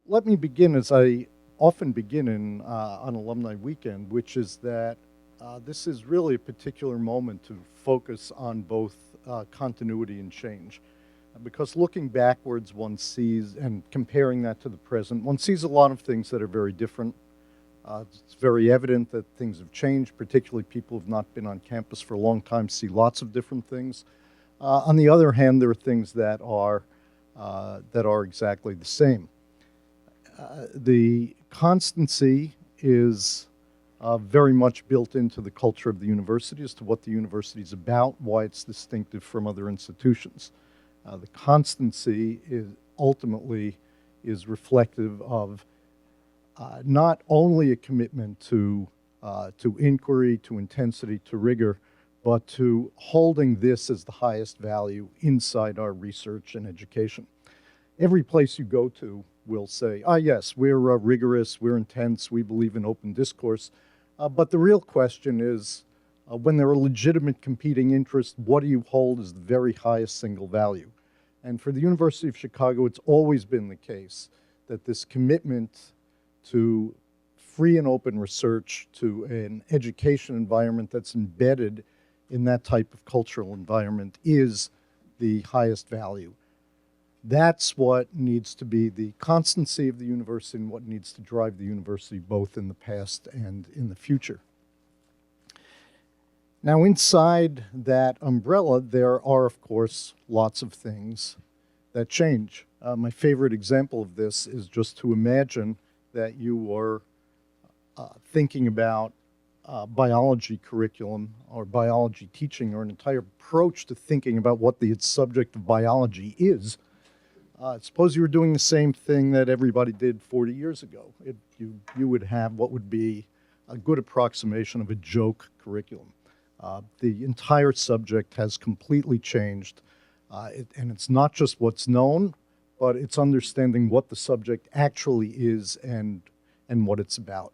Let me begin as I often begin on Alumni Weekend, which is that this is really a particular moment to focus on both continuity and change. Because looking backwards, one sees, and comparing that to the present, one sees a lot of things that are very different. It's very evident that things have changed, particularly people who have not been on campus for a long time see lots of different things. On the other hand, there are things that are exactly the same. The constancy is very much built into the culture of the university as to what the university is about, why it's distinctive from other institutions. The constancy is ultimately is reflective of not only a commitment to inquiry, to intensity, to rigor, but to holding this as the highest value inside our research and education. Every place you go to will say, yes, we're rigorous, we're intense, we believe in open discourse. But the real question is, when there are legitimate competing interests, what do you hold as the very highest single value? And for the University of Chicago, it's always been the case that this commitment to free and open research, to an education environment that's embedded in that type of cultural environment is the highest value. That's what needs to be the constancy of the university and what needs to drive the university both in the past and in the future. Now, inside that umbrella, there are, of course, lots of things that change. My favorite example of this is just to imagine that you are thinking about biology curriculum or biology teaching or an entire approach to thinking about what the subject of biology is. Suppose you were doing the same thing that everybody did 40 years ago. You would have what would be a good approximation of a joke curriculum. The entire subject has completely changed, and it's not just what's known, but it's understanding what the subject actually is and what it's about.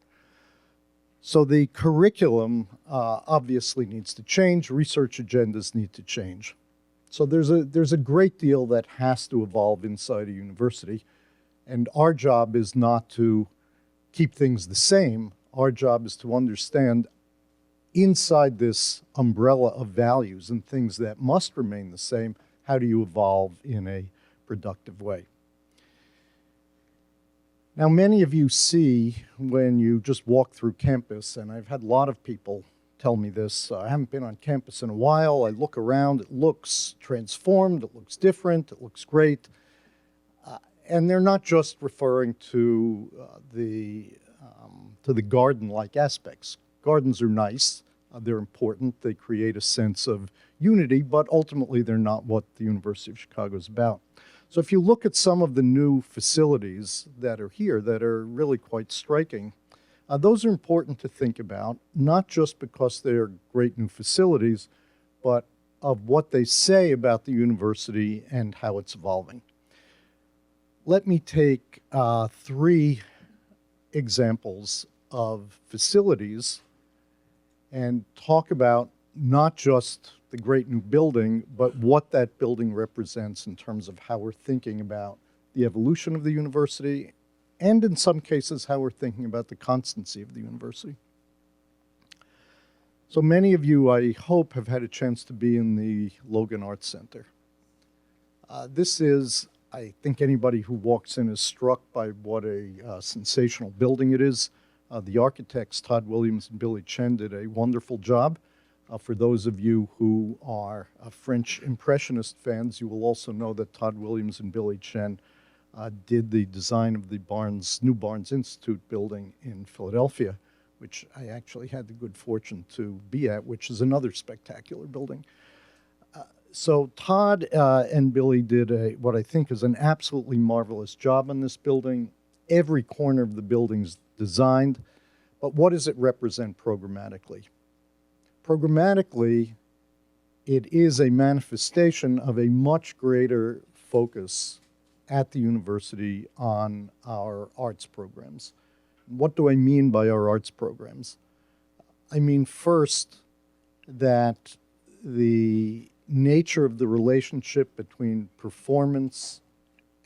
So the curriculum obviously needs to change. Research agendas need to change. So there's a great deal that has to evolve inside a university, and our job is not to keep things the same. Our job is to understand inside this umbrella of values and things that must remain the same, how do you evolve in a productive way? Now, many of you see when you just walk through campus, and I've had a lot of people tell me this, I haven't been on campus in a while, I look around, it looks transformed, it looks different, it looks great. And they're not just referring to the garden-like aspects. Gardens are nice, they're important, they create a sense of unity, but ultimately they're not what the University of Chicago is about. So if you look at some of the new facilities that are here that are really quite striking, those are important to think about, not just because they're great new facilities, but of what they say about the university and how it's evolving. Let me take 3 examples of facilities and talk about not just the great new building, but what that building represents in terms of how we're thinking about the evolution of the university and in some cases, how we're thinking about the constancy of the university. So many of you, I hope, have had a chance to be in the Logan Arts Center. This is, I think anybody who walks in is struck by what a sensational building it is. The architects, Todd Williams and Billy Chen, did a wonderful job. For those of you who are French Impressionist fans, you will also know that Todd Williams and Billy Chen did the design of the new Barnes Institute building in Philadelphia, which I actually had the good fortune to be at, which is another spectacular building. So Todd and Billy did what I think is an absolutely marvelous job on this building. Every corner of the building's designed, but what does it represent programmatically? Programmatically, it is a manifestation of a much greater focus at the university on our arts programs. What do I mean by our arts programs? I mean, first, that the nature of the relationship between performance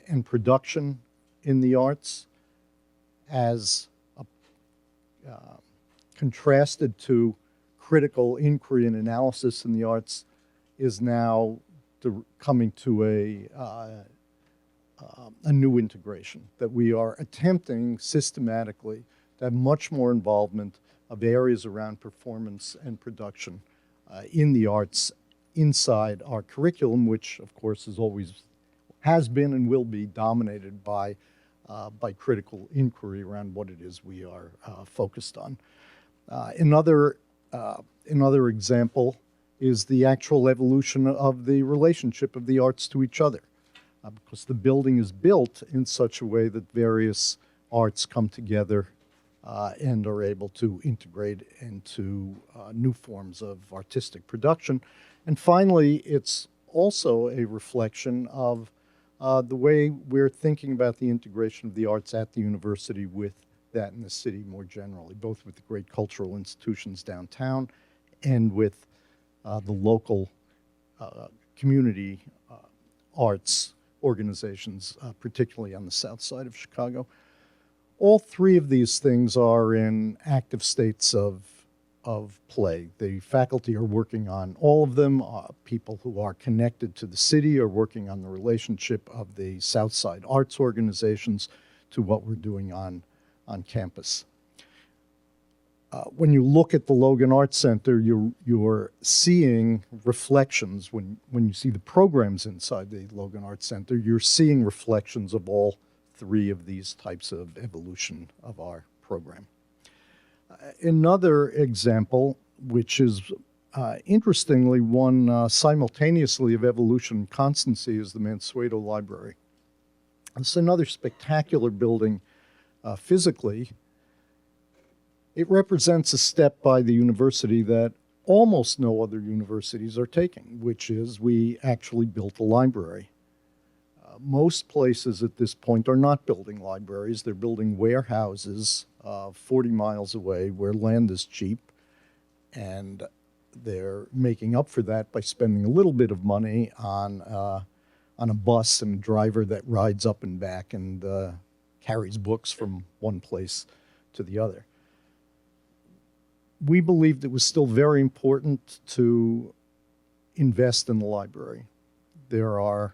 and production in the arts as contrasted to critical inquiry and analysis in the arts, is now coming to a new integration, that we are attempting systematically to have much more involvement of areas around performance and production in the arts inside our curriculum, which of course has been and will be dominated by critical inquiry around what it is we are focused on. Another example is the actual evolution of the relationship of the arts to each other, because the building is built in such a way that various arts come together and are able to integrate into new forms of artistic production. And finally, it's also a reflection of the way we're thinking about the integration of the arts at the university with that in the city more generally, both with the great cultural institutions downtown and with the local community arts organizations, particularly on the south side of Chicago. All three of these things are in active states of play. The faculty are working on all of them. People who are connected to the city are working on the relationship of the south side arts organizations to what we're doing on campus. When you look at the Logan Arts Center, you're seeing reflections. When you see the programs inside the Logan Arts Center, you're seeing reflections of all three of these types of evolution of our program. Another example, which is interestingly one simultaneously of evolution and constancy, is the Mansueto Library. It's another spectacular building physically. It represents a step by the university that almost no other universities are taking, which is we actually built a library. Most places at this point are not building libraries. They're building warehouses 40 miles away where land is cheap, and they're making up for that by spending a little bit of money on a bus and a driver that rides up and back and carries books from one place to the other. We believed it was still very important to invest in the library. There are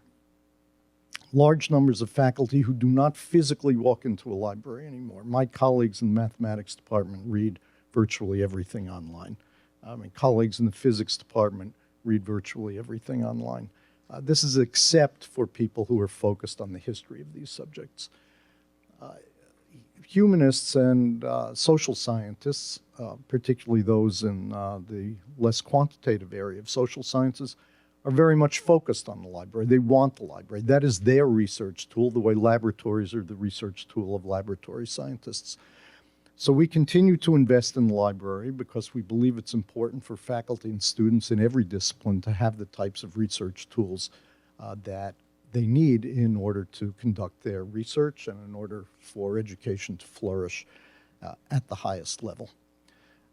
large numbers of faculty who do not physically walk into a library anymore. My colleagues in the mathematics department read virtually everything online. My colleagues in the physics department read virtually everything online. This is except for people who are focused on the history of these subjects. Humanists and social scientists, particularly those in the less quantitative area of social sciences, are very much focused on the library. They want the library. That is their research tool, the way laboratories are the research tool of laboratory scientists. So we continue to invest in the library because we believe it's important for faculty and students in every discipline to have the types of research tools that they need in order to conduct their research and in order for education to flourish at the highest level.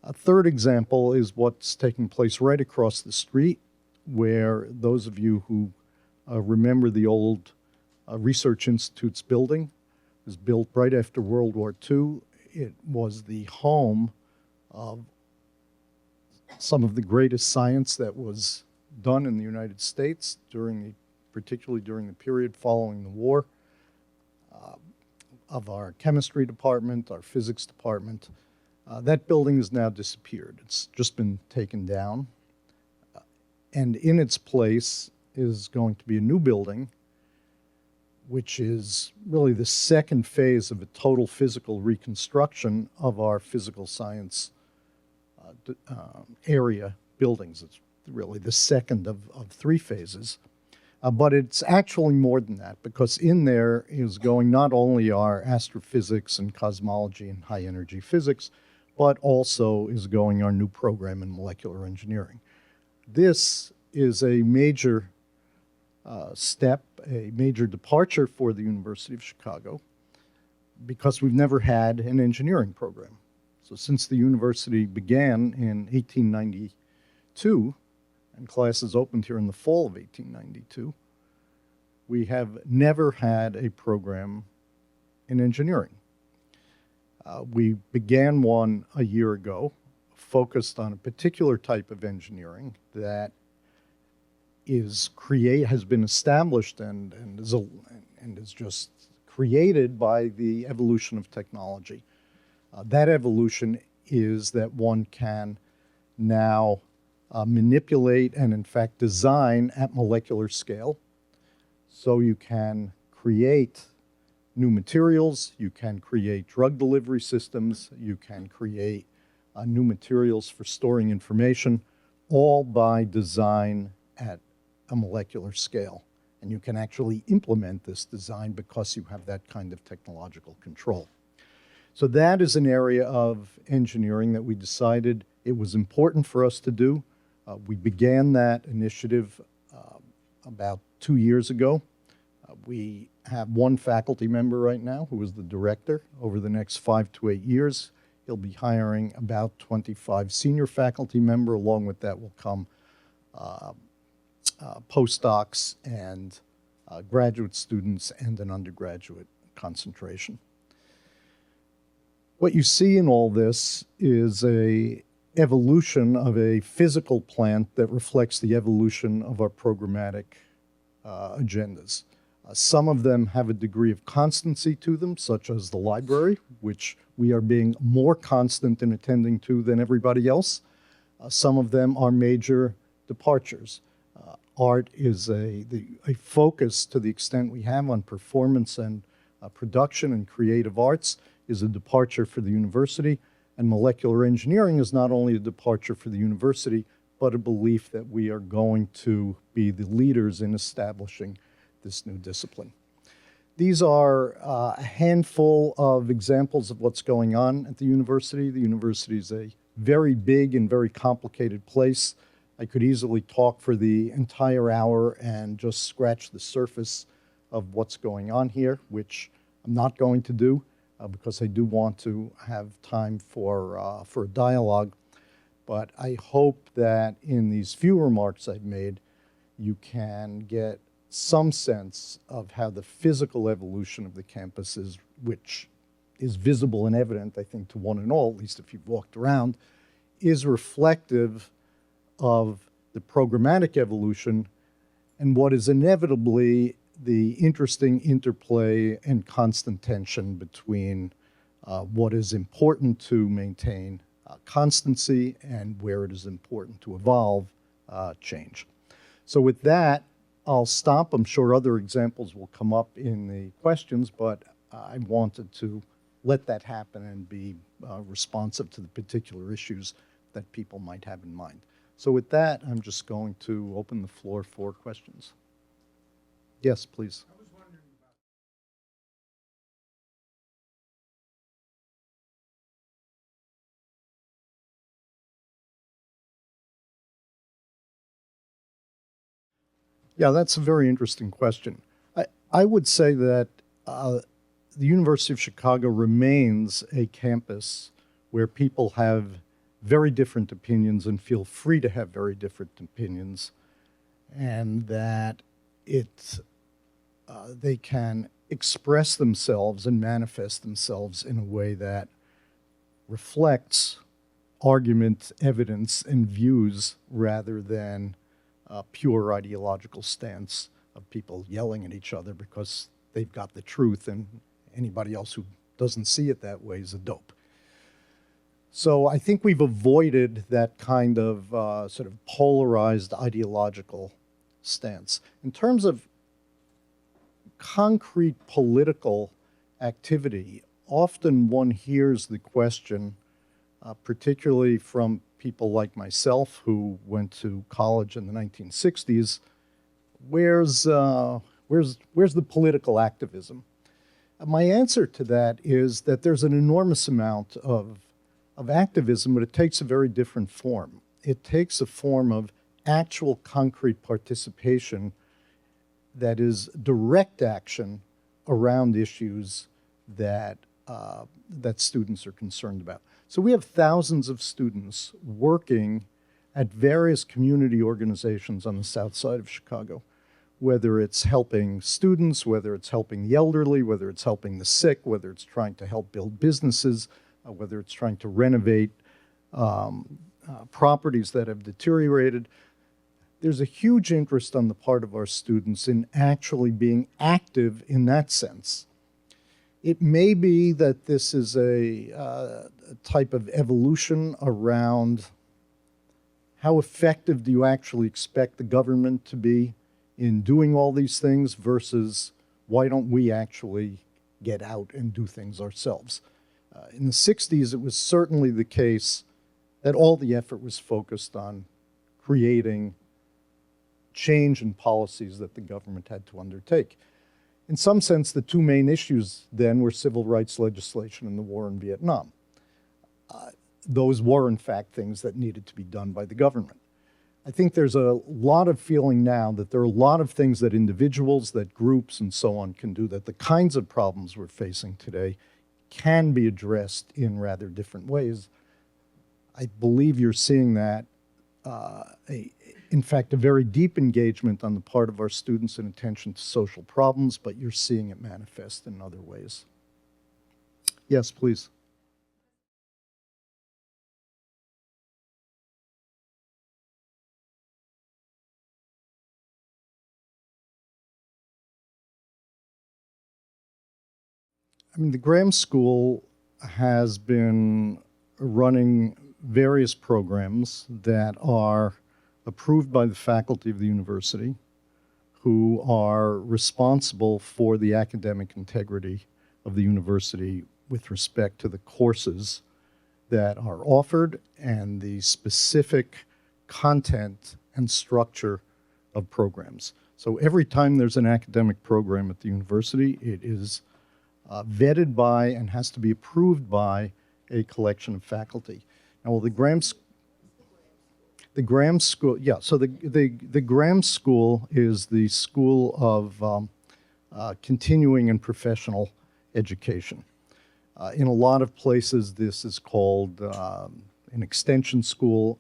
A third example is what's taking place right across the street, where those of you who remember the old Research Institute's building was built right after World War II. It was the home of some of the greatest science that was done in the United States particularly during the period following the war, of our chemistry department, our physics department. That building has now disappeared. It's just been taken down. And in its place is going to be a new building, which is really the second phase of a total physical reconstruction of our physical science area buildings. It's really the second of three phases. But it's actually more than that, because in there is going not only our astrophysics and cosmology and high energy physics, but also is going our new program in molecular engineering. This is a major step, a major departure for the University of Chicago, because we've never had an engineering program. So since the university began in 1892, and classes opened here in the fall of 1892, we have never had a program in engineering. We began one a year ago, focused on a particular type of engineering that has been established and is just created by the evolution of technology. That evolution is that one can now manipulate and in fact design at molecular scale. So you can create new materials, you can create drug delivery systems, you can create new materials for storing information, all by design at a molecular scale. And you can actually implement this design because you have that kind of technological control. So that is an area of engineering that we decided it was important for us to do. We began that initiative about 2 years ago. We have one faculty member right now who is the director. Over the next 5 to 8 years, he'll be hiring about 25 senior faculty members. Along with that will come postdocs and graduate students and an undergraduate concentration. What you see in all this is an evolution of a physical plant that reflects the evolution of our programmatic agendas. Some of them have a degree of constancy to them, such as the library, which we are being more constant in attending to than everybody else. Some of them are major departures. Art is a focus, to the extent we have on performance and production and creative arts, is a departure for the university. And molecular engineering is not only a departure for the university, but a belief that we are going to be the leaders in establishing this new discipline. These are a handful of examples of what's going on at the university. The university is a very big and very complicated place. I could easily talk for the entire hour and just scratch the surface of what's going on here, which I'm not going to do because I do want to have time for a dialogue. But I hope that in these few remarks I've made, you can get some sense of how the physical evolution of the campus is, which is visible and evident, I think, to one and all, at least if you've walked around, is reflective of the programmatic evolution and what is inevitably the interesting interplay and constant tension between what is important to maintain constancy and where it is important to evolve change. So with that, I'll stop. I'm sure other examples will come up in the questions, but I wanted to let that happen and be responsive to the particular issues that people might have in mind. So with that, I'm just going to open the floor for questions. Yes, please. I was wondering about Yeah, that's a very interesting question. I would say that the University of Chicago remains a campus where people have very different opinions and feel free to have very different opinions, and that they can express themselves and manifest themselves in a way that reflects argument, evidence, and views rather than a pure ideological stance of people yelling at each other because they've got the truth and anybody else who doesn't see it that way is a dope. So I think we've avoided that kind of sort of polarized ideological stance. In terms of concrete political activity, often one hears the question, particularly from people like myself who went to college in the 1960s, where's the political activism? My answer to that is that there's an enormous amount of activism, but it takes a very different form. It takes a form of actual concrete participation that is direct action around issues that students are concerned about. So we have thousands of students working at various community organizations on the south side of Chicago. whether it's helping students, whether it's helping the elderly, whether it's helping the sick, whether it's trying to help build businesses, whether it's trying to renovate properties that have deteriorated. There's a huge interest on the part of our students in actually being active in that sense. It may be that this is a type of evolution around how effective do you actually expect the government to be in doing all these things versus why don't we actually get out and do things ourselves. In the 60s, it was certainly the case that all the effort was focused on creating change in policies that the government had to undertake. In some sense, the two main issues then were civil rights legislation and the war in Vietnam. Those were, in fact, things that needed to be done by the government. I think there's a lot of feeling now that there are a lot of things that individuals, that groups, and so on can do, that the kinds of problems we're facing today can be addressed in rather different ways. I believe you're seeing that, in fact, a very deep engagement on the part of our students in attention to social problems, but you're seeing it manifest in other ways. Yes, please. I mean, the Graham School has been running various programs that are approved by the faculty of the university, who are responsible for the academic integrity of the university with respect to the courses that are offered and the specific content and structure of programs. So every time there's an academic program at the university, it is vetted by and has to be approved by a collection of faculty. Now, well, the Graham School, yeah, so the Graham School is the school of continuing and professional education. In a lot of places, this is called an extension school.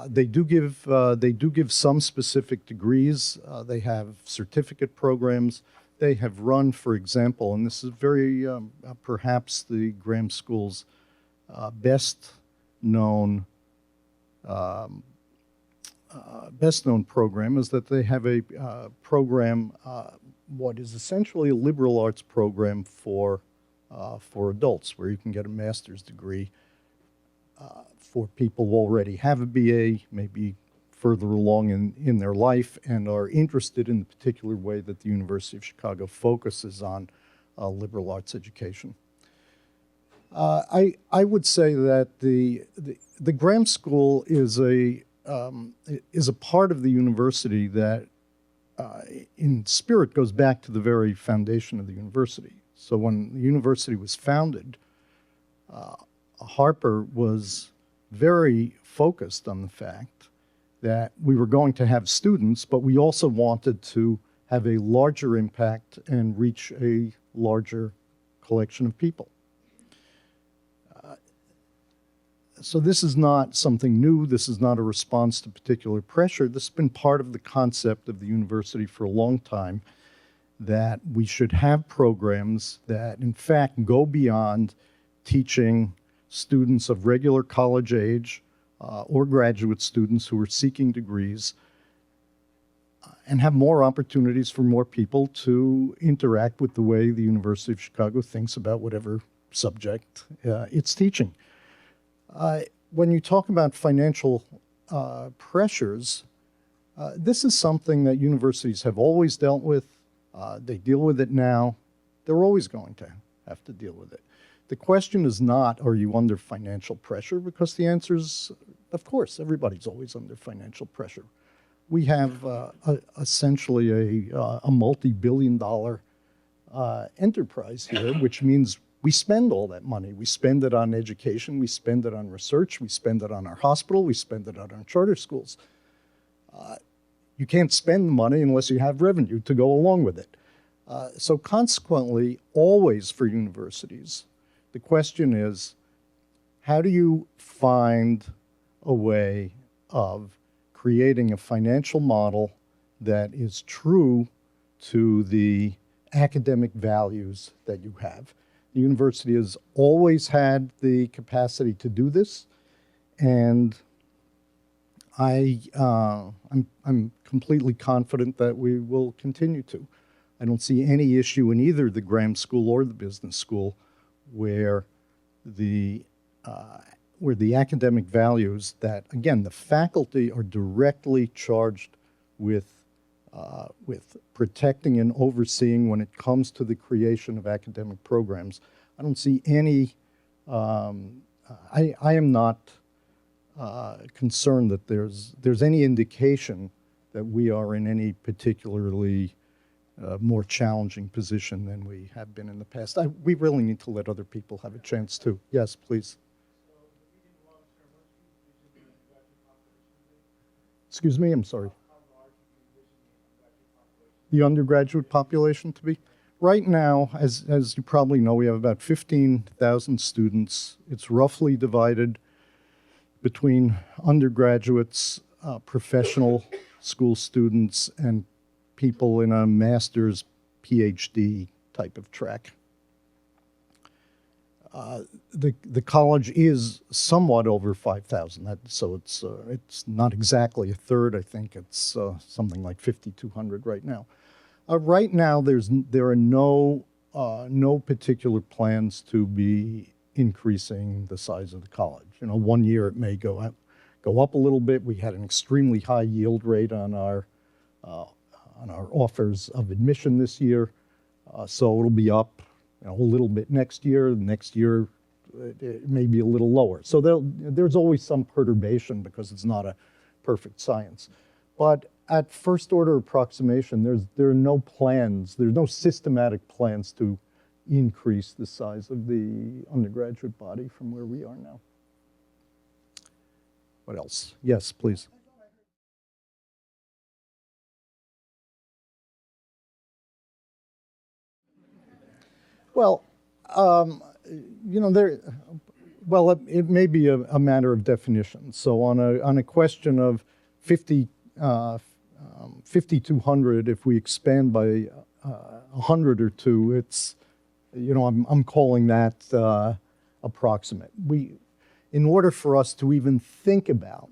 They do give some specific degrees. They have certificate programs. They have run, for example, and this is very perhaps the Graham School's best known program is that they have a program, what is essentially a liberal arts program for adults, where you can get a master's degree for people who already have a BA, maybe further along in their life, and are interested in the particular way that the University of Chicago focuses on liberal arts education. I would say that the Graham School is a part of the university that, in spirit, goes back to the very foundation of the university. So when the university was founded, Harper was very focused on the fact that we were going to have students, but we also wanted to have a larger impact and reach a larger collection of people. So this is not something new. This is not a response to particular pressure. This has been part of the concept of the university for a long time, that we should have programs that, in fact, go beyond teaching students of regular college age or graduate students who are seeking degrees, and have more opportunities for more people to interact with the way the University of Chicago thinks about whatever subject it's teaching. When you talk about financial pressures, this is something that universities have always dealt with. They deal with it now. They're always going to have to deal with it. The question is not, are you under financial pressure? Because the answer is, of course, everybody's always under financial pressure. We have essentially a multi-billion-dollar enterprise here, which means we spend all that money. We spend it on education, we spend it on research, we spend it on our hospital, we spend it on our charter schools. You can't spend the money unless you have revenue to go along with it. So consequently, always for universities, the question is, how do you find a way of creating a financial model that is true to the academic values that you have. The university has always had the capacity to do this, and I'm completely confident that we will continue to. I don't see any issue in either the Graham School or the Business School where the academic values that, again, the faculty are directly charged with protecting and overseeing when it comes to the creation of academic programs. I don't see any, I am not concerned that there's any indication that we are in any particularly more challenging position than we have been in the past. We really need to let other people have a chance too. Yes, please. Excuse me, I'm sorry. The undergraduate population to be? Right now, as you probably know, we have about 15,000 students. It's roughly divided between undergraduates, professional school students, and people in a master's, PhD type of track. The college is somewhat over 5,000, so it's not exactly a third. I think it's something like 5,200 right now. Right now, there are no particular plans to be increasing the size of the college. You know, one year it may go up a little bit. We had an extremely high yield rate on our offers of admission this year, so it'll be up, you know, a little bit next year. Next year it may be a little lower. So there's always some perturbation because it's not a perfect science. But at first order approximation, there are no plans, there's no systematic plans to increase the size of the undergraduate body from where we are now. What else? Yes, please. Well, you know, well, it may be a matter of definition. So on a question of 5,200, if we expand by 100 or two, it's, you know, I'm calling that approximate. In order for us to even think about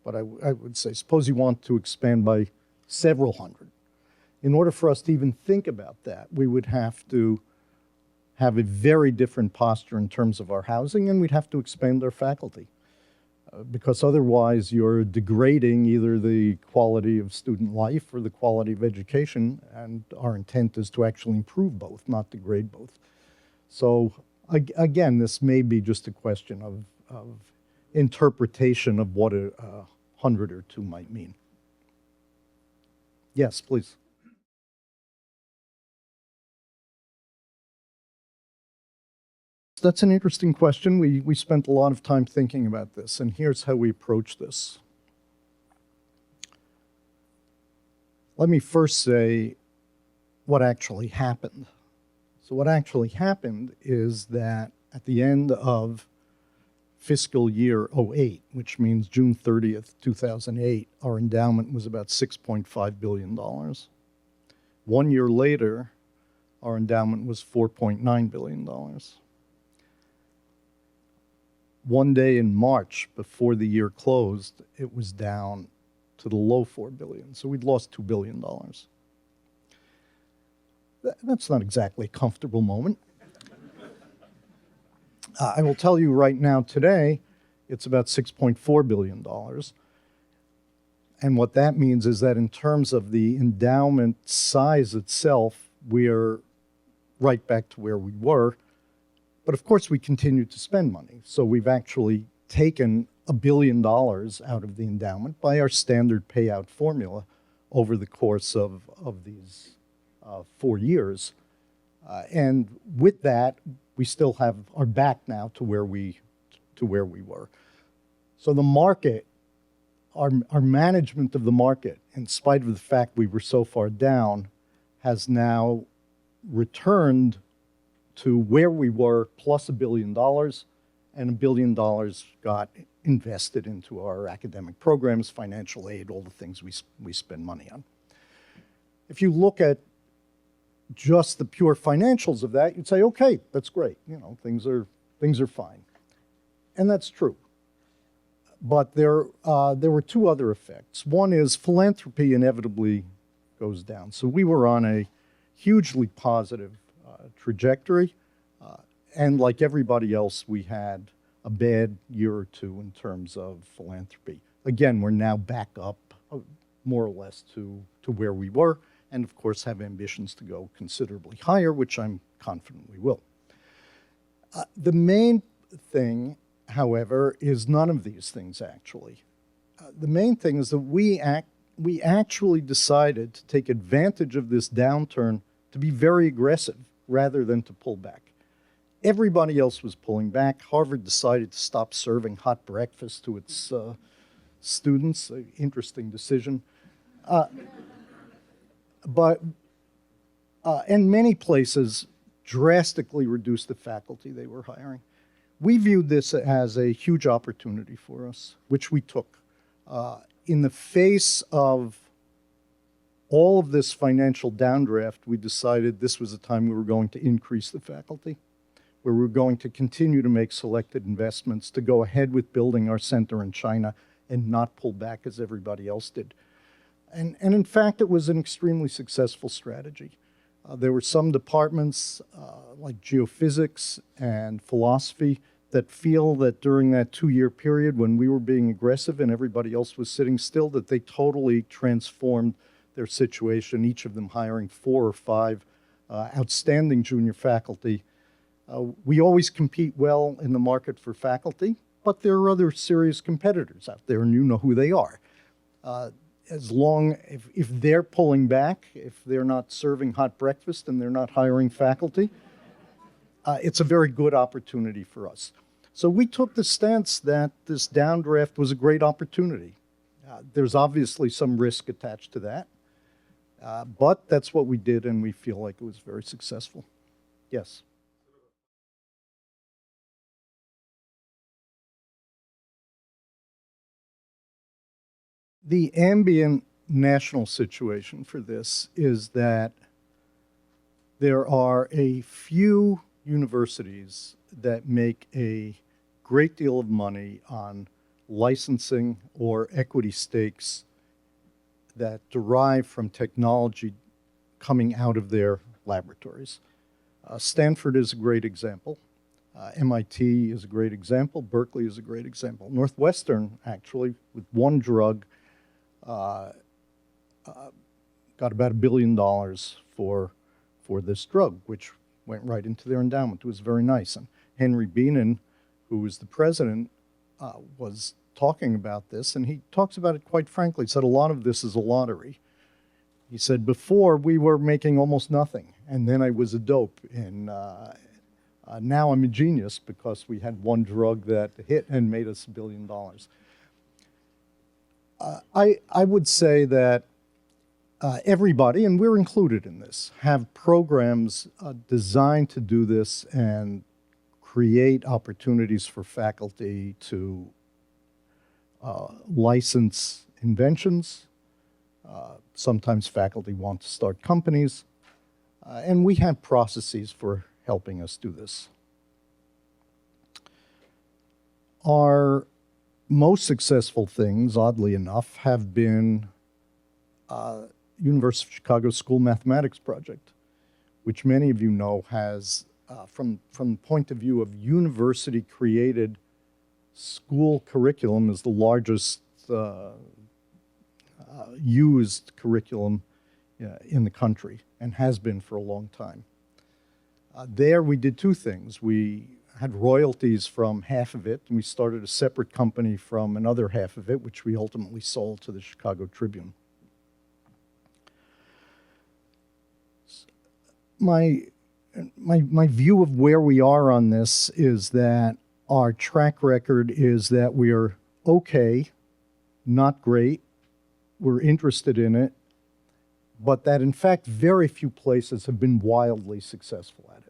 what I would say, suppose you want to expand by several hundred. In order for us to even think about that, we would have to have a very different posture in terms of our housing, and we'd have to expand our faculty. Because otherwise you're degrading either the quality of student life or the quality of education, and our intent is to actually improve both, not degrade both. So again, this may be just a question of interpretation of what a 100 or two might mean. Yes, please. That's an interesting question. We spent a lot of time thinking about this, and here's how we approach this. Let me first say what actually happened. So what actually happened is that at the end of fiscal year 08, which means June 30th, 2008, our endowment was about $6.5 billion. 1 year later, our endowment was $4.9 billion. One day in March, before the year closed, it was down to the low $4 billion. So we'd lost $2 billion. That's not exactly a comfortable moment. I will tell you right now, today, it's about $6.4 billion. And what that means is that in terms of the endowment size itself, we're right back to where we were. But of course, we continue to spend money. So we've actually taken $1 billion out of the endowment by our standard payout formula over the course of these 4 years. And with that, we still are back now to where we were. So the market, our management of the market, in spite of the fact we were so far down, has now returned to where we were plus $1 billion, and $1 billion got invested into our academic programs, financial aid, all the things we spend money on. if you look at just the pure financials of that, you'd say, okay, that's great. You know, things are fine. And that's true. But there were two other effects. One is philanthropy inevitably goes down. So we were on a hugely positive trajectory. And like everybody else, we had a bad year or two in terms of philanthropy. Again, we're now back up more or less to where we were, and of course have ambitions to go considerably higher, which I'm confident we will. The main thing, however, is none of these things actually. The main thing is that we actually decided to take advantage of this downturn to be very aggressive rather than to pull back. Everybody else was pulling back. Harvard decided to stop serving hot breakfast to its students, an interesting decision. And many places drastically reduced the faculty they were hiring. We viewed this as a huge opportunity for us, which we took. In the face of all of this financial downdraft, we decided this was a time we were going to increase the faculty, where we were going to continue to make selected investments, to go ahead with building our center in China and not pull back as everybody else did. And in fact, it was an extremely successful strategy. There were some departments like geophysics and philosophy that feel that during that 2-year period when we were being aggressive and everybody else was sitting still, that they totally transformed their situation, each of them hiring 4 or 5 outstanding junior faculty. We always compete well in the market for faculty, but there are other serious competitors out there, and you know who they are. If they're pulling back, if they're not serving hot breakfast and they're not hiring faculty, it's a very good opportunity for us. So we took the stance that this downdraft was a great opportunity. There's obviously some risk attached to that, but that's what we did, and we feel like it was very successful. Yes? The ambient national situation for this is that there are a few universities that make a great deal of money on licensing or equity stakes that derive from technology coming out of their laboratories. Stanford is a great example. MIT is a great example. Berkeley is a great example. Northwestern, actually, with one drug, got about $1 billion for this drug, which went right into their endowment. It was very nice. And Henry Beenan, who was the president, was talking about this, and he talks about it quite frankly. He said a lot of this is a lottery. He said, before we were making almost nothing, and then I was a dope, and now I'm a genius because we had one drug that hit and made us $1 billion. I would say that everybody, and we're included in this, have programs designed to do this and create opportunities for faculty to license inventions. Sometimes faculty want to start companies, and we have processes for helping us do this. Our most successful things, oddly enough, have been University of Chicago School Mathematics Project, which many of you know has, from the point of view of university-created school curriculum, is the largest used curriculum in the country and has been for a long time. There we did two things. We had royalties from half of it, and we started a separate company from another half of it, which we ultimately sold to the Chicago Tribune. My view of where we are on this is that our track record is that we are okay, not great, we're interested in it, but that in fact very few places have been wildly successful at it.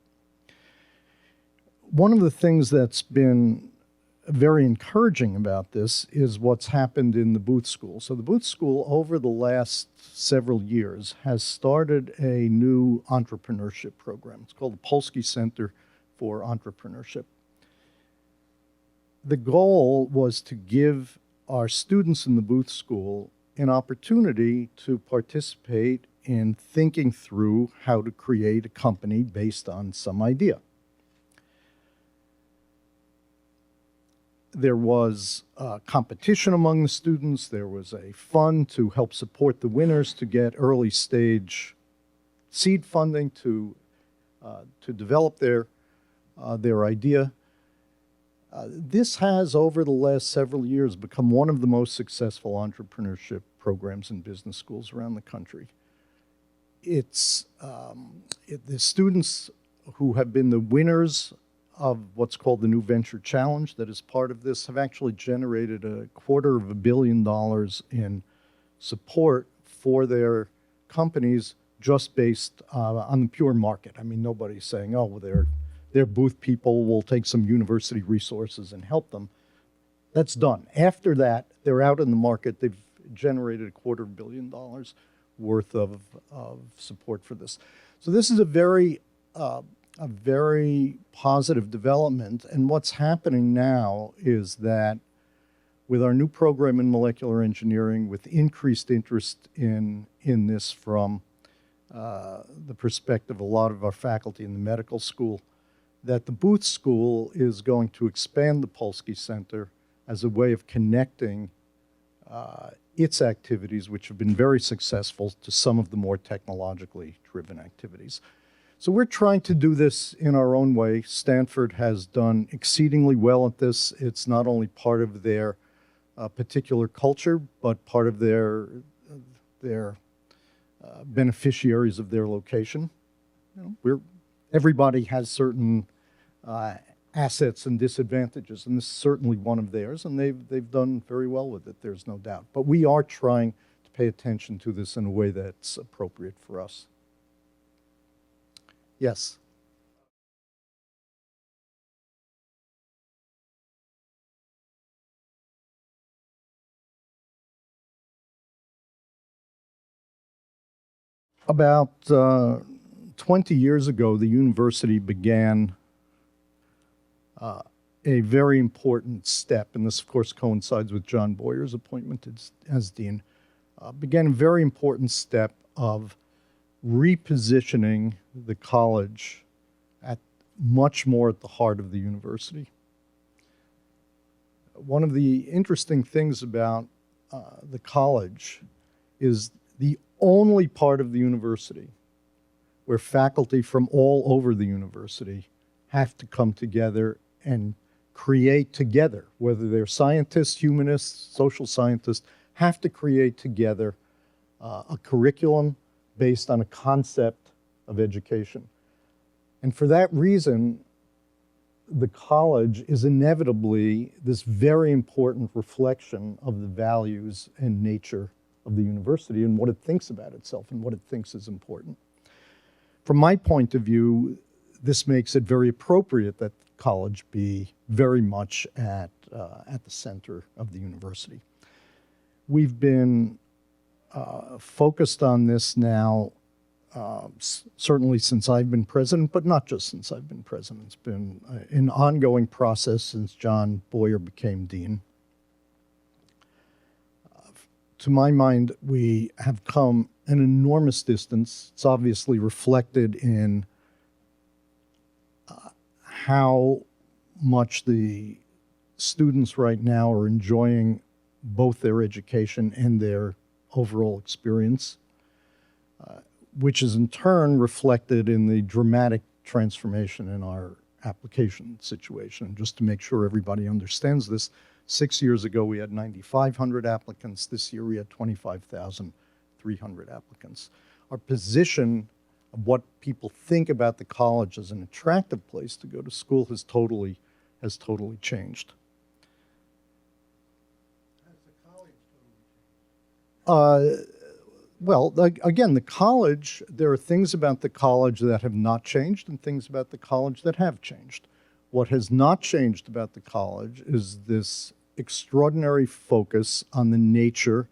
One of the things that's been very encouraging about this is what's happened in the Booth School. So the Booth School over the last several years has started a new entrepreneurship program. It's called the Polsky Center for Entrepreneurship. The goal was to give our students in the Booth School an opportunity to participate in thinking through how to create a company based on some idea. There was competition among the students. There was a fund to help support the winners to get early stage seed funding to develop their idea. This has, over the last several years, become one of the most successful entrepreneurship programs in business schools around the country. The students who have been the winners of what's called the New Venture Challenge that is part of this have actually generated $250 million in support for their companies just based on the pure market. I mean, nobody's saying, oh, well, their booth people will take some university resources and help them. That's done. After that, they're out in the market. They've generated $250 million worth of support for this. So this is a very positive development. And what's happening now is that with our new program in molecular engineering, with increased interest in this from the perspective of a lot of our faculty in the medical school, that the Booth School is going to expand the Polsky Center as a way of connecting its activities, which have been very successful, to some of the more technologically driven activities. So we're trying to do this in our own way. Stanford has done exceedingly well at this. It's not only part of their particular culture, but part of their beneficiaries of their location. You know, everybody has certain assets and disadvantages, and this is certainly one of theirs, and they've done very well with it, there's no doubt. But we are trying to pay attention to this in a way that's appropriate for us. Yes? About 20 years ago, the university began a very important step, and this, of course, coincides with John Boyer's appointment as dean, began a very important step of repositioning the college much more at the heart of the university. One of the interesting things about the college is the only part of the university where faculty from all over the university have to come together and create together, whether they're scientists, humanists, social scientists, have to create together a curriculum based on a concept of education. And for that reason, the college is inevitably this very important reflection of the values and nature of the university and what it thinks about itself and what it thinks is important. From my point of view, this makes it very appropriate that college be very much at the center of the university. We've been focused on this now certainly since I've been president, but not just since I've been president. It's been an ongoing process since John Boyer became dean. To my mind, we have come an enormous distance. It's obviously reflected in how much the students right now are enjoying both their education and their overall experience, which is in turn reflected in the dramatic transformation in our application situation. Just to make sure everybody understands this, 6 years ago we had 9,500 applicants. This year we had 25,300 applicants. Our position of what people think about the college as an attractive place to go to school has totally changed. Has the college totally changed? Well, again, the college, there are things about the college that have not changed and things about the college that have changed. What has not changed about the college is this extraordinary focus on the nature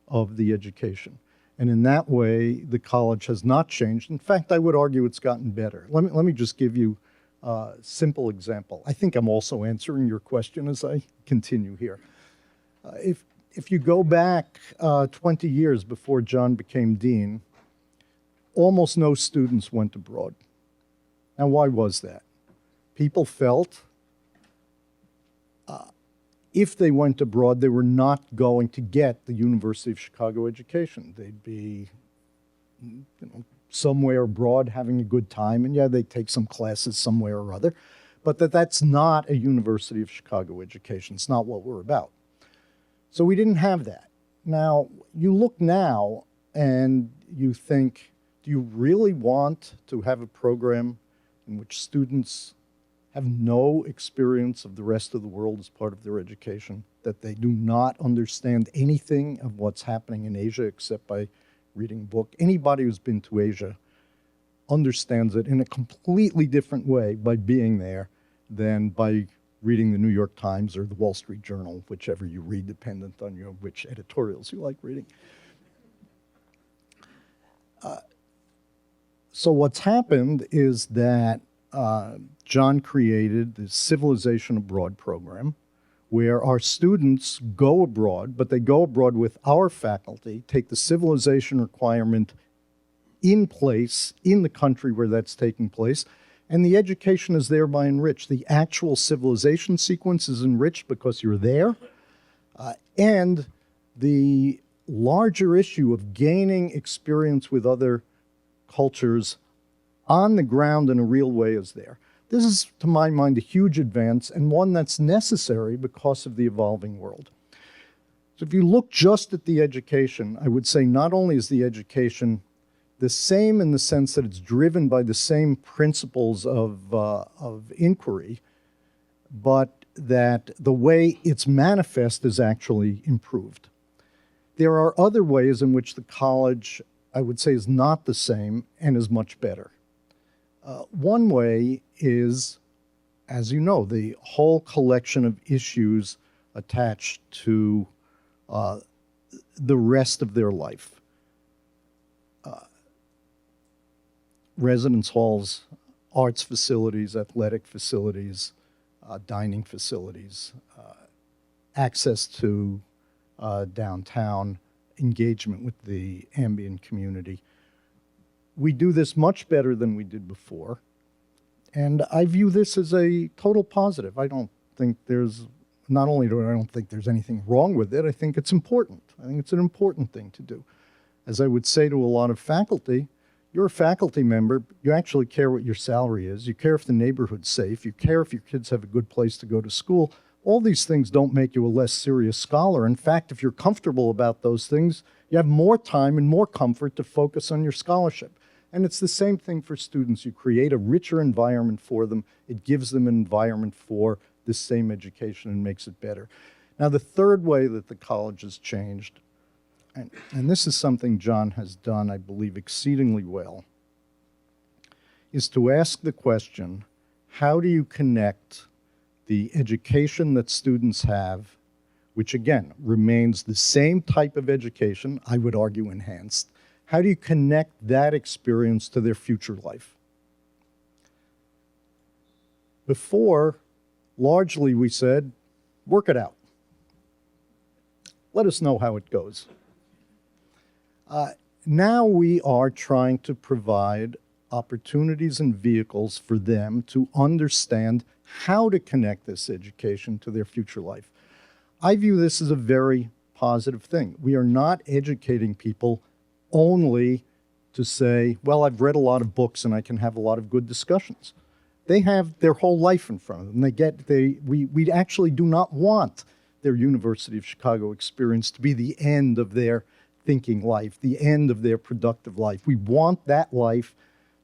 of the education. And in that way, the college has not changed. In fact, I would argue it's gotten better. Let me just give you a simple example. I think I'm also answering your question as I continue here. If you go back 20 years before John became dean, almost no students went abroad. Now, why was that? People felt if they went abroad, they were not going to get the University of Chicago education. They'd be somewhere abroad having a good time, and yeah, they'd take some classes somewhere or other, but that's not a University of Chicago education. It's not what we're about. So we didn't have that. Now, you look now and you think, do you really want to have a program in which students have no experience of the rest of the world as part of their education, that they do not understand anything of what's happening in Asia except by reading a book? Anybody who's been to Asia understands it in a completely different way by being there than by reading the New York Times or the Wall Street Journal, whichever you read, dependent on which editorials you like reading. So what's happened is that John created the Civilization Abroad program, where our students go abroad, but they go abroad with our faculty, take the civilization requirement in place in the country where that's taking place, and the education is thereby enriched. The actual civilization sequence is enriched because you're there, and the larger issue of gaining experience with other cultures on the ground in a real way is there. This is, to my mind, a huge advance, and one that's necessary because of the evolving world. So if you look just at the education, I would say not only is the education the same in the sense that it's driven by the same principles of inquiry, but that the way it's manifest is actually improved. There are other ways in which the college, I would say, is not the same and is much better. One way is, as you know, the whole collection of issues attached to the rest of their life. Residence halls, arts facilities, athletic facilities, dining facilities, access to downtown, engagement with the ambient community. We do this much better than we did before, and I view this as a total positive. I don't think there's, not only do I don't think there's anything wrong with it, I think it's important. I think it's an important thing to do. As I would say to a lot of faculty, you're a faculty member, you actually care what your salary is, you care if the neighborhood's safe, you care if your kids have a good place to go to school. All these things don't make you a less serious scholar. In fact, if you're comfortable about those things, you have more time and more comfort to focus on your scholarship. And it's the same thing for students. You create a richer environment for them. It gives them an environment for this same education and makes it better. Now, the third way that the college has changed, and this is something John has done, I believe, exceedingly well, is to ask the question, how do you connect the education that students have, which again remains the same type of education, I would argue enhanced, how do you connect that experience to their future life? Before, largely we said, work it out. Let us know how it goes. Now we are trying to provide opportunities and vehicles for them to understand how to connect this education to their future life. I view this as a very positive thing. We are not educating people only to say, well, I've read a lot of books and I can have a lot of good discussions. They have their whole life in front of them. We actually do not want their University of Chicago experience to be the end of their thinking life, the end of their productive life. We want that life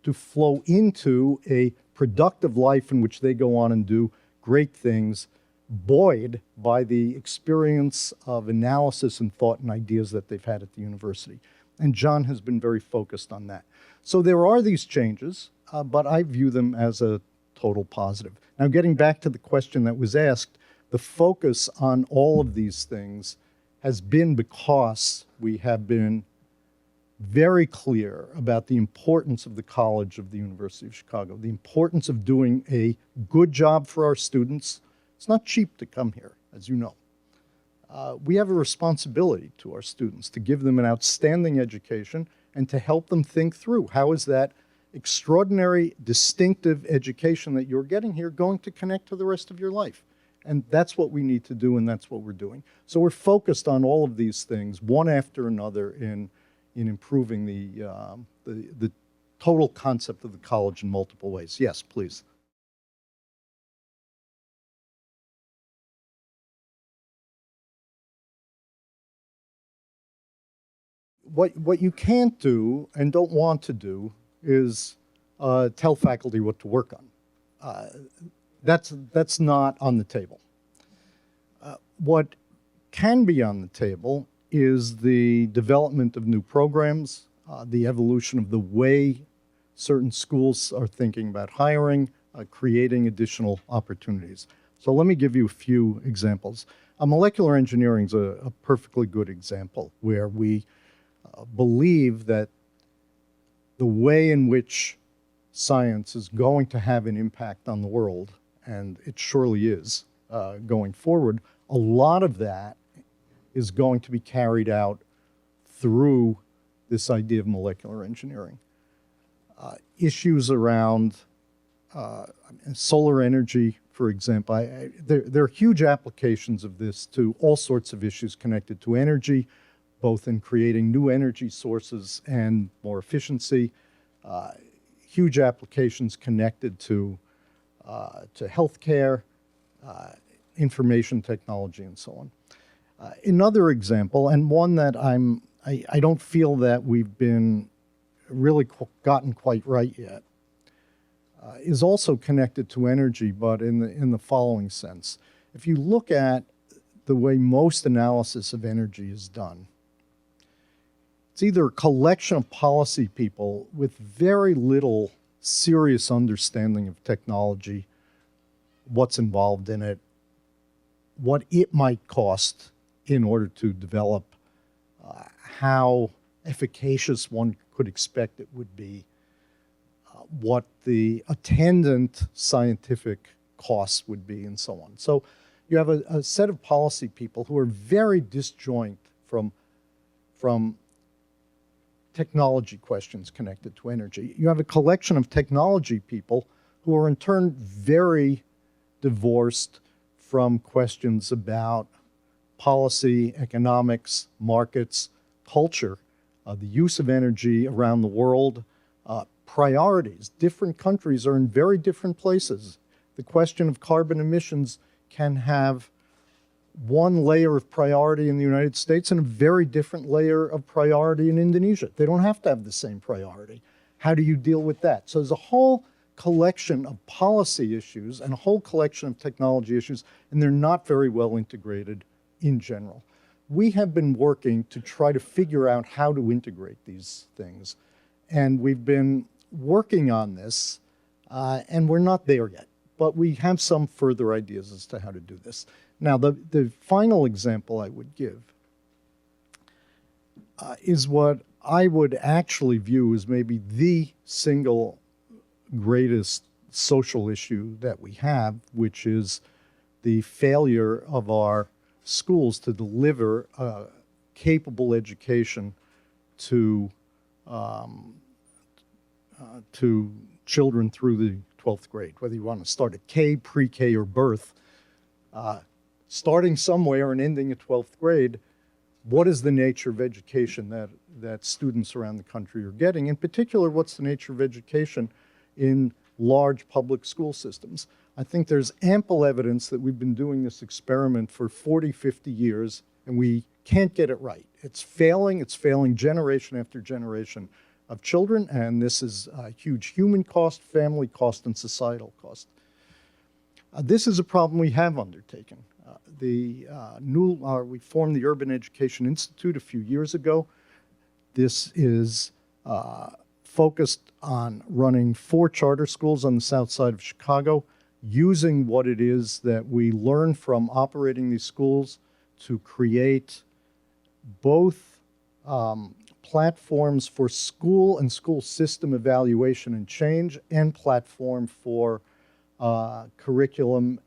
to flow into a productive life in which they go on and do great things, buoyed by the experience of analysis and thought and ideas that they've had at the university. And John has been very focused on that. So there are these changes, but I view them as a total positive. Now, getting back to the question that was asked, the focus on all of these things has been because we have been very clear about the importance of the College of the University of Chicago, the importance of doing a good job for our students. It's not cheap to come here, as you know. We have a responsibility to our students to give them an outstanding education and to help them think through how is that extraordinary, distinctive education that you're getting here going to connect to the rest of your life. And that's what we need to do, and that's what we're doing. So we're focused on all of these things, one after another, in improving the total concept of the college in multiple ways. Yes, please. What you can't do and don't want to do is tell faculty what to work on. That's not on the table. What can be on the table is the development of new programs, the evolution of the way certain schools are thinking about hiring, creating additional opportunities. So let me give you a few examples. Molecular engineering is a perfectly good example where we believe that the way in which science is going to have an impact on the world, and it surely is going forward, a lot of that is going to be carried out through this idea of molecular engineering. Issues around solar energy, for example, there are huge applications of this to all sorts of issues connected to energy, both in creating new energy sources and more efficiency, huge applications connected to healthcare, information technology, and so on. Another example, and one that I don't feel that we've been really gotten quite right yet, is also connected to energy, but in the following sense. If you look at the way most analysis of energy is done, it's either a collection of policy people with very little serious understanding of technology, what's involved in it, what it might cost in order to develop, how efficacious one could expect it would be, what the attendant scientific costs would be, and so on. So you have a set of policy people who are very disjoint from technology questions connected to energy. You have a collection of technology people who are in turn very divorced from questions about policy, economics, markets, culture, the use of energy around the world, priorities. Different countries are in very different places. The question of carbon emissions can have one layer of priority in the United States and a very different layer of priority in Indonesia. They don't have to have the same priority. How do you deal with that? So there's a whole collection of policy issues and a whole collection of technology issues, and they're not very well integrated in general. We have been working to try to figure out how to integrate these things, and we've been working on this, and we're not there yet, but we have some further ideas as to how to do this. Now, the final example I would give is what I would actually view as maybe the single greatest social issue that we have, which is the failure of our schools to deliver a capable education to children through the 12th grade, whether you want to start at K, pre-K, or birth. Starting somewhere and ending at 12th grade, what is the nature of education that students around the country are getting? In particular, what's the nature of education in large public school systems? I think there's ample evidence that we've been doing this experiment for 40, 50 years, and we can't get it right. It's failing generation after generation of children, and this is a huge human cost, family cost, and societal cost. This is a problem we have undertaken. We formed the Urban Education Institute a few years ago. This is focused on running 4 charter schools on the south side of Chicago, using what it is that we learn from operating these schools to create both platforms for school and school system evaluation and change, and platform for curriculum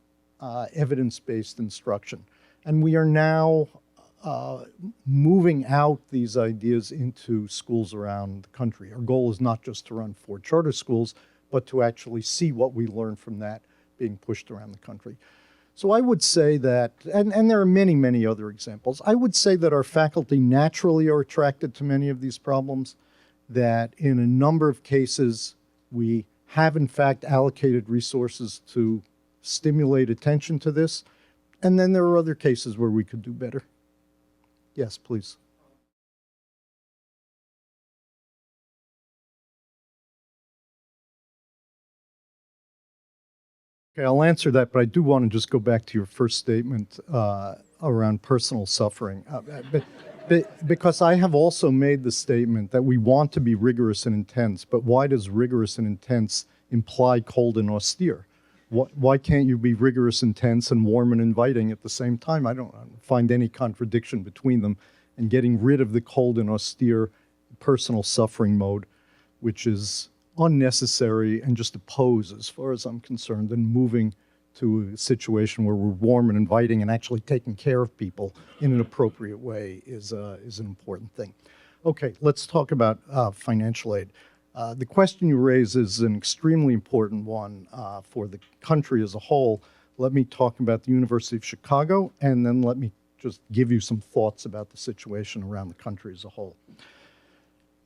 evidence-based instruction. And we are now moving out these ideas into schools around the country. Our goal is not just to run 4 charter schools, but to actually see what we learn from that being pushed around the country. So I would say that, and there are many, many other examples, I would say that our faculty naturally are attracted to many of these problems, that in a number of cases we have in fact allocated resources to stimulate attention to this, and then there are other cases where we could do better. Yes, please. Okay, I'll answer that, but I do want to just go back to your first statement around personal suffering. Because I have also made the statement that we want to be rigorous and intense, but why does rigorous and intense imply cold and austere? Why can't you be rigorous, intense, and warm and inviting at the same time? I don't find any contradiction between them, and getting rid of the cold and austere personal suffering mode, which is unnecessary and just a pose as far as I'm concerned, and moving to a situation where we're warm and inviting and actually taking care of people in an appropriate way is an important thing. Okay, let's talk about financial aid. The question you raise is an extremely important one for the country as a whole. Let me talk about the University of Chicago, and then let me just give you some thoughts about the situation around the country as a whole.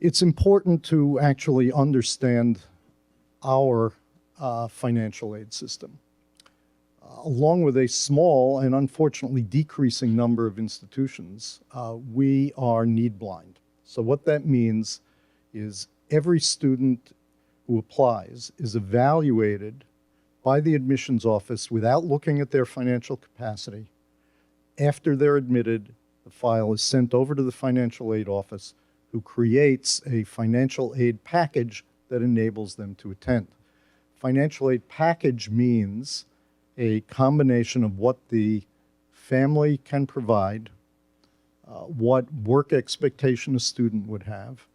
It's important to actually understand our financial aid system. Along with a small and unfortunately decreasing number of institutions, we are need blind. So what that means is every student who applies is evaluated by the admissions office without looking at their financial capacity. After they're admitted, the file is sent over to the financial aid office, who creates a financial aid package that enables them to attend. Financial aid package means a combination of what the family can provide, what work expectation a student would have,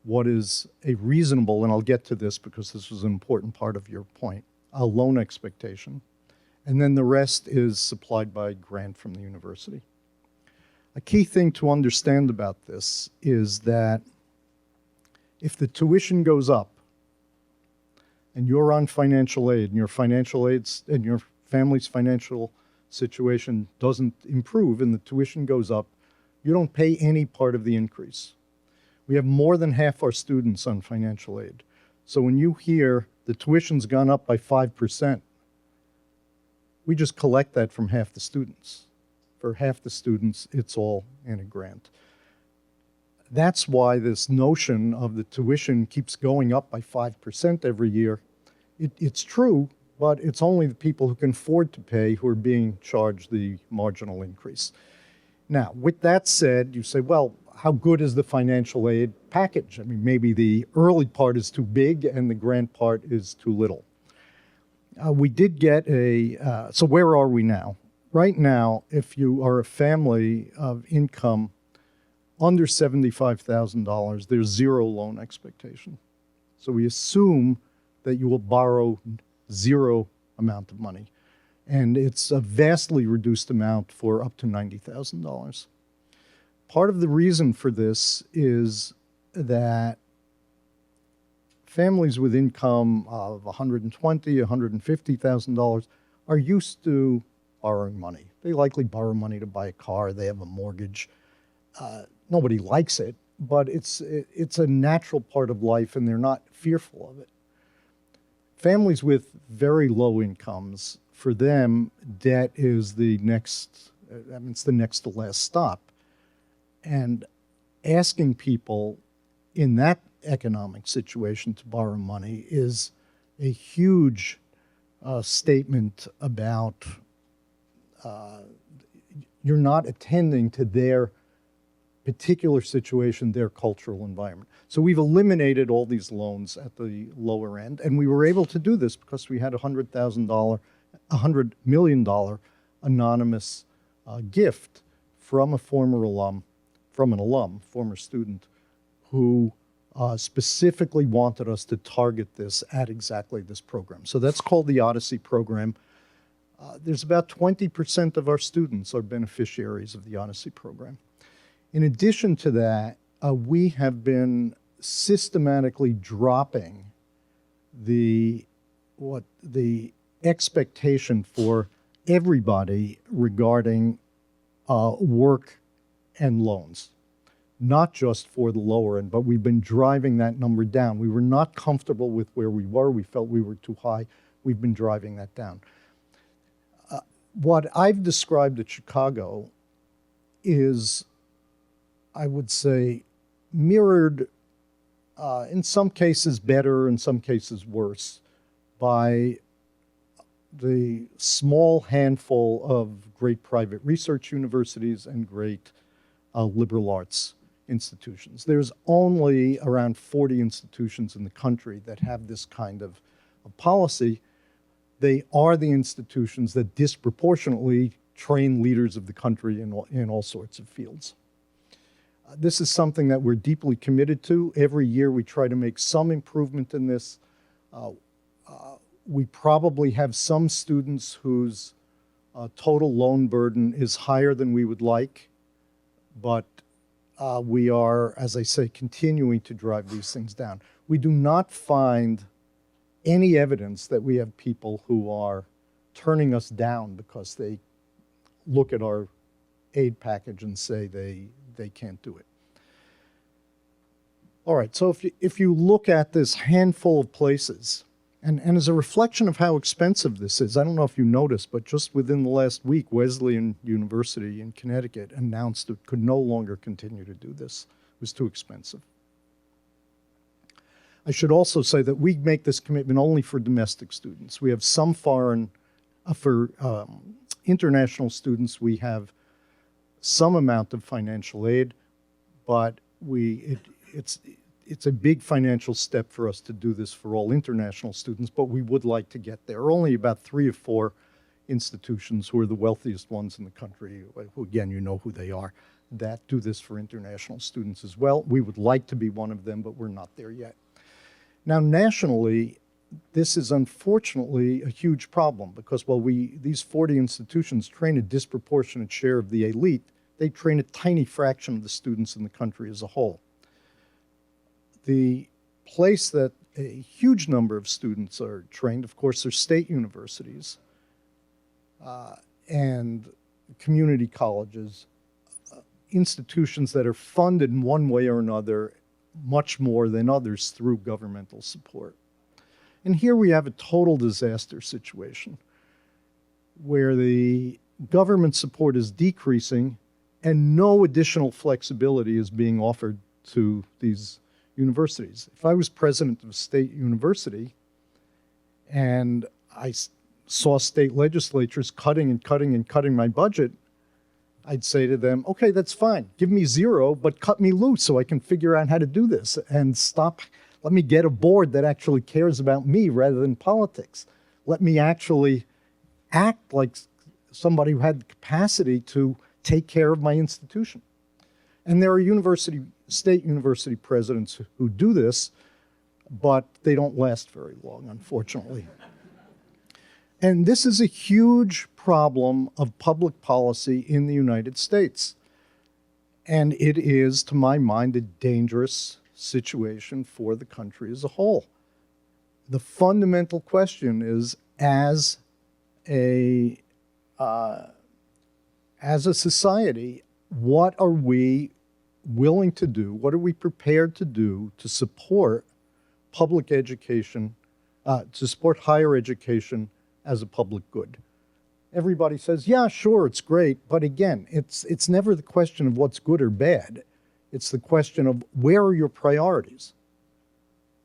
what is a reasonable, and I'll get to this because this was an important part of your point, a loan expectation, and then the rest is supplied by grant from the university. A key thing to understand about this is that if the tuition goes up and you're on financial aid and your family's financial situation doesn't improve and the tuition goes up, you don't pay any part of the increase. We have more than half our students on financial aid. So when you hear the tuition's gone up by 5%, we just collect that from half the students. For half the students, it's all in a grant. That's why this notion of the tuition keeps going up by 5% every year. It's true, but it's only the people who can afford to pay who are being charged the marginal increase. Now, with that said, you say, well, how good is the financial aid package? I mean, maybe the early part is too big and the grant part is too little. We did get so where are we now? Right now, if you are a family of income under $75,000, there's zero loan expectation. So we assume that you will borrow zero amount of money. And it's a vastly reduced amount for up to $90,000. Part of the reason for this is that families with income of $120,000, $150,000 are used to borrowing money. They likely borrow money to buy a car. They have a mortgage. Nobody likes it, but it's a natural part of life, and they're not fearful of it. Families with very low incomes, for them, debt is the next, it's the next to last stop. And asking people in that economic situation to borrow money is a huge statement about you're not attending to their particular situation, their cultural environment. So we've eliminated all these loans at the lower end, and we were able to do this because we had $100 million anonymous gift from a former student, who specifically wanted us to target this at exactly this program. So that's called the Odyssey program. There's about 20% of our students are beneficiaries of the Odyssey program. In addition to that, we have been systematically dropping the expectation for everybody regarding work and loans, not just for the lower end, but we've been driving that number down. We were not comfortable with where we were. We felt we were too high. We've been driving that down. What I've described at Chicago is, I would say, mirrored, in some cases better, in some cases worse, by the small handful of great private research universities and great liberal arts institutions. There's only around 40 institutions in the country that have this kind of policy. They are the institutions that disproportionately train leaders of the country in all sorts of fields. This is something that we're deeply committed to. Every year we try to make some improvement in this. We probably have some students whose total loan burden is higher than we would like, but we are, as I say, continuing to drive these things down. We do not find any evidence that we have people who are turning us down because they look at our aid package and say they can't do it. All right, so if you look at this handful of places, and as a reflection of how expensive this is, I don't know if you noticed, but just within the last week, Wesleyan University in Connecticut announced it could no longer continue to do this. It was too expensive. I should also say that we make this commitment only for domestic students. We have some foreign, for international students, we have some amount of financial aid, but it's a big financial step for us to do this for all international students, but we would like to get there. Only about 3 or 4 institutions who are the wealthiest ones in the country, who, again, you know who they are, that do this for international students as well. We would like to be one of them, but we're not there yet. Now, nationally, this is unfortunately a huge problem because while these 40 institutions train a disproportionate share of the elite, they train a tiny fraction of the students in the country as a whole. The place that a huge number of students are trained, of course, are state universities and community colleges, institutions that are funded in one way or another much more than others through governmental support. And here we have a total disaster situation where the government support is decreasing and no additional flexibility is being offered to these universities. If I was president of a state university and I saw state legislatures cutting and cutting and cutting my budget, I'd say to them, okay, that's fine. Give me 0, but cut me loose so I can figure out how to do this and stop. Let me get a board that actually cares about me rather than politics. Let me actually act like somebody who had the capacity to take care of my institution. And there are state university presidents who do this, but they don't last very long, unfortunately. And this is a huge problem of public policy in the United States. And it is, to my mind, a dangerous situation for the country as a whole. The fundamental question is, as a society, what are we willing to do, what are we prepared to do to support public education, to support higher education as a public good? Everybody says, yeah, sure, it's great, but again, it's never the question of what's good or bad. It's the question of where are your priorities?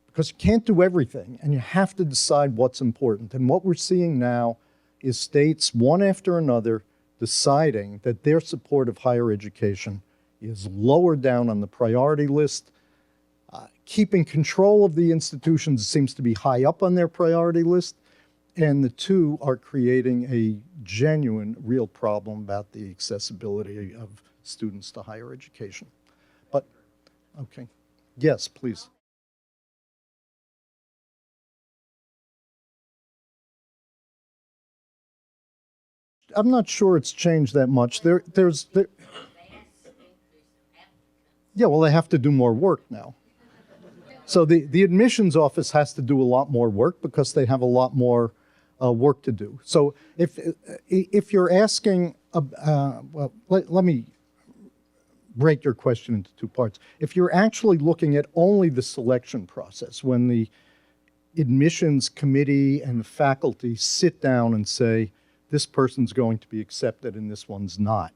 Because you can't do everything, and you have to decide what's important. And what we're seeing now is states, one after another, deciding that their support of higher education is lower down on the priority list. Keeping control of the institutions seems to be high up on their priority list. And the two are creating a genuine, real problem about the accessibility of students to higher education. But, okay. Yes, please. I'm not sure it's changed that much. Yeah, well, they have to do more work now. So the admissions office has to do a lot more work because they have a lot more work to do. So if you're asking, well, let me break your question into two parts. If you're actually looking at only the selection process, when the admissions committee and the faculty sit down and say, this person's going to be accepted and this one's not,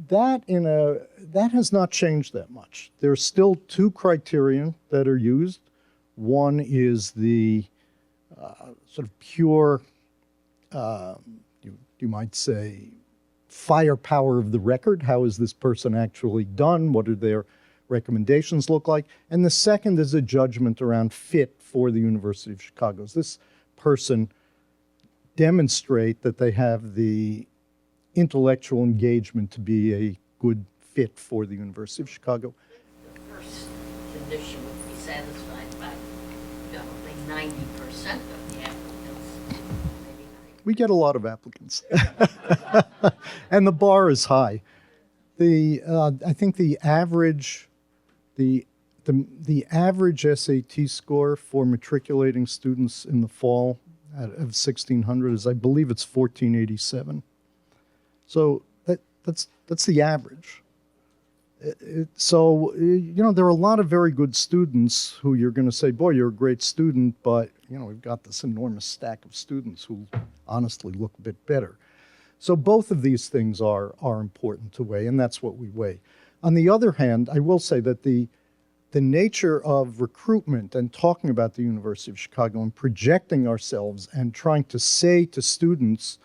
that has not changed that much. There's still two criteria that are used. One is the sort of pure, you might say, firepower of the record. How is this person actually done? What do their recommendations look like? And the second is a judgment around fit for the University of Chicago. Does this person demonstrate that they have the intellectual engagement to be a good fit for the University of Chicago? The first condition would be satisfied by probably 90% of the applicants. Maybe We get a lot of applicants. And the bar is high. I think the average SAT score for matriculating students in the fall of 1600 is, I believe it's 1487. So that's the average. So, there are a lot of very good students who you're going to say, boy, you're a great student, but, we've got this enormous stack of students who honestly look a bit better. So both of these things are important to weigh, and that's what we weigh. On the other hand, I will say that the nature of recruitment and talking about the University of Chicago and projecting ourselves and trying to say to students,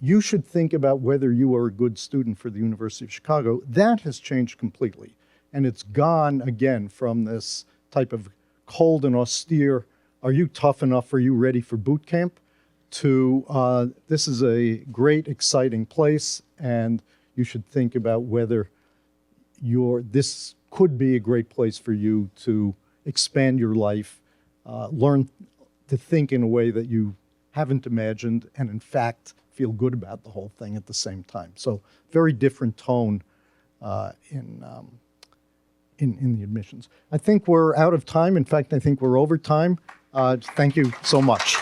you should think about whether you are a good student for the University of Chicago, that has changed completely. And it's gone again from this type of cold and austere, are you tough enough, are you ready for boot camp, to this is a great, exciting place, and you should think about whether this could be a great place for you to expand your life, learn to think in a way that you haven't imagined, and in fact, feel good about the whole thing at the same time. So very different tone in the admissions. I think we're out of time. In fact, I think we're over time. Thank you so much.